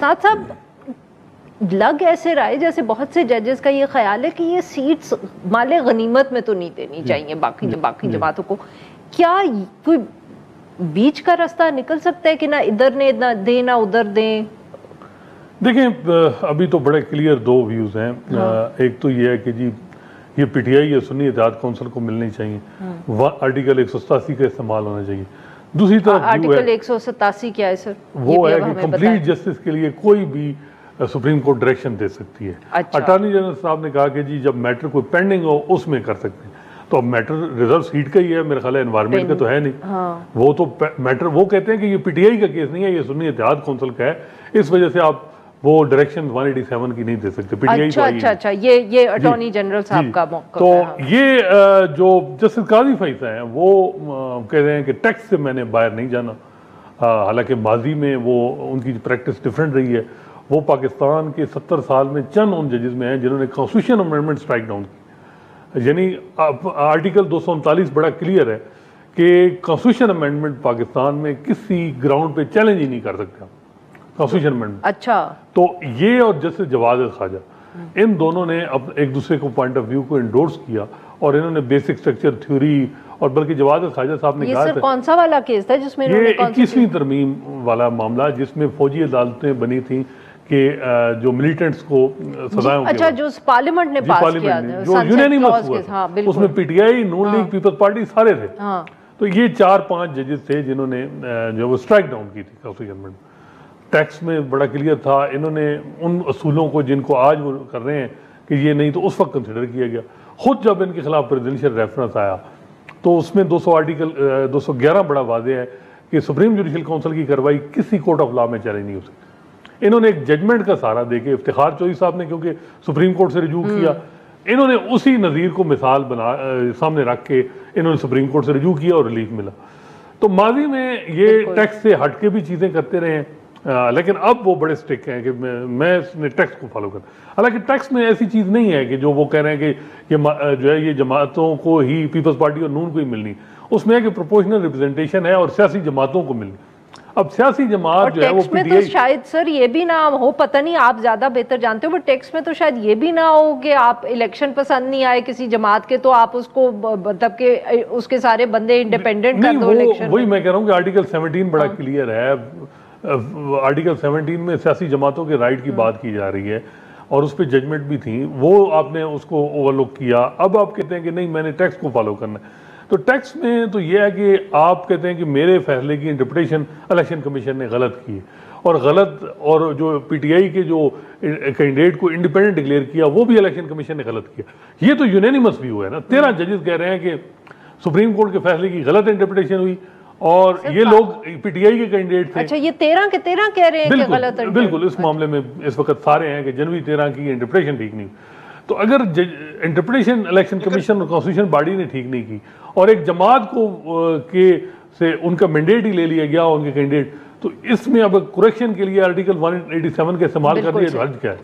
उस्ताद साहब, लग ऐसे रहा है जैसे बहुत से जजेस का ये ख्याल है कि ये सीट्स माले गनीमत में तो नहीं देनी चाहिए बाकी जमातों को। क्या कोई बीच का रास्ता निकल सकता है कि ना इधर ने ना दे ना उधर दें? देखें, अभी तो बड़े क्लियर दो व्यूज हैं। एक तो ये है कि जी ये पीटीआई या सुन्नी इत्तेहाद कौंसिल को मिलनी चाहिए, आर्टिकल 187 का इस्तेमाल होना चाहिए। दूसरी तरफ आर्टिकल 187 क्या है सर? वो है कि कंप्लीट जस्टिस के लिए कोई भी सुप्रीम कोर्ट डायरेक्शन दे सकती है। अटॉर्नी जनरल साहब ने कहा कि जी जब मैटर कोई पेंडिंग हो उसमें कर सकते हैं। तो अब मैटर रिजर्व सीट का ही है, मेरा ख्याल है एनवायरमेंट का तो है नहीं। वो तो मैटर वो कहते हैं कि ये पीटीआई का केस नहीं है, ये सुन्नी इत्तेहाद कौंसिल का है, इस वजह से आप वो डायरेक्शन 187 की नहीं दे सकते। पीटीआई अच्छा, ये अटॉर्नी जनरल साहब का मौका। तो ये जो जस्टिस काजी फैसला है वो कह रहे हैं कि टैक्स से मैंने बाहर नहीं जाना। हालांकि माजी में वो उनकी प्रैक्टिस डिफरेंट रही है। वो पाकिस्तान के 70 साल में चंद उन जजेस में हैं जिन्होंने कॉन्स्टिट्यूशन अमेंडमेंट स्ट्राइक डाउन की। यानी आर्टिकल 239 बड़ा क्लियर है कि कॉन्स्टिट्यूशन अमेंडमेंट पाकिस्तान में किसी ग्राउंड पे चैलेंज ही नहीं कर सकते कॉन्स्टिट्यूशन अमेंडमेंट। अच्छा, तो ये और जस्टिस जवाद ख्वाजा इन दोनों ने अब एक दूसरे को पॉइंट ऑफ व्यू को एंडोर्स किया और इन्होंने बेसिक स्ट्रक्चर थ्योरी और बल्कि जवाद ख्वाजा साहब ने कहा, कौन सा वाला केस था जिसमें ये 21वीं तरमीम वाला मामला जिसमें फौजी अदालतें बनी थी कि जो मिलिटेंट्स को सजाएं, अच्छा, जो पार्लियामेंट ने पास किया जो यूनानिमस हुआ, उसमें पीटीआई, नून लीग, पीपल्स पार्टी सारे थे। तो ये 4-5 जजेस थे जिन्होंने जो वो स्ट्राइक डाउन की थी कॉन्स्टिट्यूशन अमेंडमेंट। टैक्स में बड़ा क्लियर था, इन्होंने उन असूलों को जिनको आज वो कर रहे हैं कि ये नहीं, तो उस वक्त कंसिडर किया गया। खुद जब इनके खिलाफ प्रेसिडेंशियल रेफरेंस आया तो उसमें 211 बड़ा वादे है कि सुप्रीम जुडिशल काउंसिल की कार्रवाई किसी कोर्ट ऑफ लॉ में चैलेंज नहीं हो सकती। इन्होंने एक जजमेंट का सहारा देके, इफ्तिखार चौधरी साहब ने क्योंकि सुप्रीम कोर्ट से रिजू किया, इन्होंने उसी नज़ीर को मिसाल सामने रख के इन्होंने सुप्रीम कोर्ट से रिजू किया और रिलीफ मिला। तो माजी में ये टैक्स से हट के भी चीज़ें करते रहे हैं, लेकिन अब वो बड़े स्ट्रिक्ट हैं कि मैं टैक्स को फॉलो कर। हालांकि टैक्स में ऐसी चीज़ नहीं है कि जो वो कह रहे हैं कि ये जो है ये जमातों को ही, पीपल्स पार्टी और नून को ही मिलनी। उसमें है कि प्रोपोर्शनल रिप्रेजेंटेशन है और सियासी जमातों को मिलनी। अब सियासी जमात जो है वो में तो शायद सर ये भी ना हो, पता नहीं आप ज्यादा बेहतर जानते हो, बट टैक्स में तो शायद ये भी ना हो कि आप इलेक्शन पसंद नहीं आए किसी जमात के तो आप उसको मतलब के उसके सारे बंदे इंडिपेंडेंट कर दो इलेक्शन। वही मैं कह रहा हूँ कि आर्टिकल 17 बड़ा क्लियर है। आर्टिकल 17 में सियासी जमातों के राइट की बात की जा रही है और उस पर जजमेंट भी थी, वो आपने उसको ओवरलुक किया। अब आप कहते हैं कि नहीं मैंने टैक्स को फॉलो करना है। तो टैक्स में तो ये है कि आप कहते हैं कि मेरे फैसले की इंटरप्रिटेशन इलेक्शन कमीशन ने गलत की और गलत, और जो पीटीआई के जो कैंडिडेट को इंडिपेंडेंट डिक्लेयर किया वो भी इलेक्शन कमीशन ने गलत किया। ये तो यूनानिमस व्यू है ना। 13 जजेस कह रहे हैं कि सुप्रीम कोर्ट के फैसले की गलत इंटरप्रिटेशन हुई और ये लोग पीटीआई के कैंडिडेट थे। अच्छा, ये 13 के 13 कह रहे हैं कि गलत है। बिल्कुल, इस मामले में इस वक्त सारे हैं कि जनवरी 13 की इंटरप्रिटेशन ठीक नहीं। तो अगर इंटरप्रिटेशन इलेक्शन कमीशन और कॉन्स्टिट्यूशन बॉडी ने ठीक नहीं की और एक जमात को से उनका मैंडेट ही ले लिया गया उनके कैंडिडेट, तो इसमें अब करेक्शन के लिए आर्टिकल 187 का इस्तेमाल कर दिया, हर्ज क्या है।